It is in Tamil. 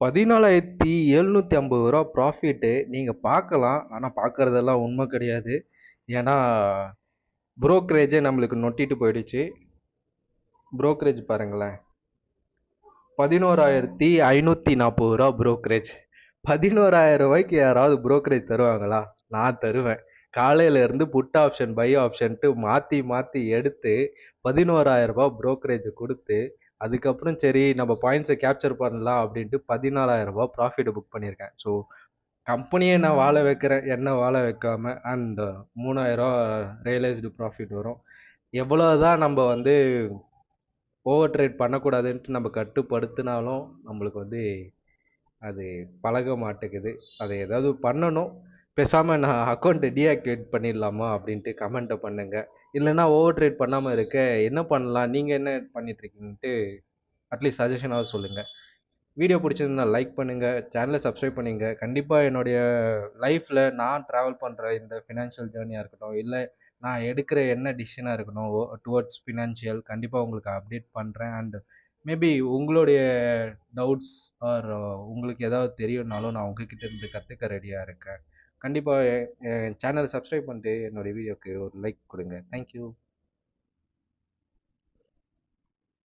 14,750 ப்ராஃபிட்டு நீங்க பார்க்கலாம். ஆனா பார்க்கறதெல்லாம் உண்மை கிடையாது. ஏன்னா, புரோக்கரேஜே நம்மளுக்கு நொட்டிட்டு போயிடுச்சு. புரோக்கரேஜ் பாருங்களேன். 11,540 புரோக்கரேஜ். 11,000 யாராவது புரோக்கரேஜ் தருவாங்களா? நான் தருவேன். காலையில இருந்து புட் ஆப்ஷன், பை ஆப்ஷன்ட்டு மாத்தி மாத்தி எடுத்து 11,000 புரோக்கரேஜ் குடுத்து, அதுக்கப்புறம் சரி நம்ம பாயிண்ட்ஸ கேப்சர் பண்ணலாம் அப்படின்ட்டு 14,000 ப்ராஃபிட் புக் பண்ணியிருக்கேன். ஸோ கம்பெனிய நான் வாழ வைக்கிறேன். என்ன வாழ வைக்காம அண்ட் 3,000 ரியலைஸ்டு ப்ராஃபிட் வரும். எவ்வளவுதான் நம்ம வந்து ஓவர் ட்ரேட் பண்ணக்கூடாதுன்ட்டு நம்ம கட்டுப்படுத்தினாலும் நம்மளுக்கு வந்து அது பழக மாட்டேங்குது. அதை ஏதாவது பண்ணணும். பேசாம நான் அக்கௌண்ட் டீஆக்டிவேட் பண்ணிடலாமா அப்படின்ட்டு கமெண்ட்டை பண்ணுங்க. இல்லைன்னா ஓவர் ட்ரேட் பண்ணாம இருக்க என்ன பண்ணலாம்? நீங்க என்ன பண்ணிட்டு இருக்கீங்கன்ட்டு அட்லீஸ்ட் சஜஷனாவது சொல்லுங்க. வீடியோ பிடிச்சிருந்தா லைக் பண்ணுங்க, சேனலை சப்ஸ்கிரைப் பண்ணுங்க. கண்டிப்பா என்னுடைய லைஃப்ல நான் டிராவல் பண்ற இந்த ஃபினான்ஷியல் ஜேர்னியா இருக்கட்டும், இல்லை நான் எடுக்கிற என்ன டிசிஷனா இருக்கணும் டுவர்ட்ஸ் ஃபினான்ஷியல் கண்டிப்பா உங்களுக்கு அப்டேட் பண்றேன். அண்ட் மேபி உங்களுடைய டவுட்ஸ் ஆர் உங்களுக்கு ஏதாவது தெரியும்னாலும் நான் உங்ககிட்ட இருந்து கத்துக்க ரெடியா இருக்கேன். கண்டிப்பா என் சேனலை சப்ஸ்கிரைப் பண்ணிட்டு என்னுடைய வீடியோக்கு ஒரு லைக் கொடுங்க. தேங்க்யூ.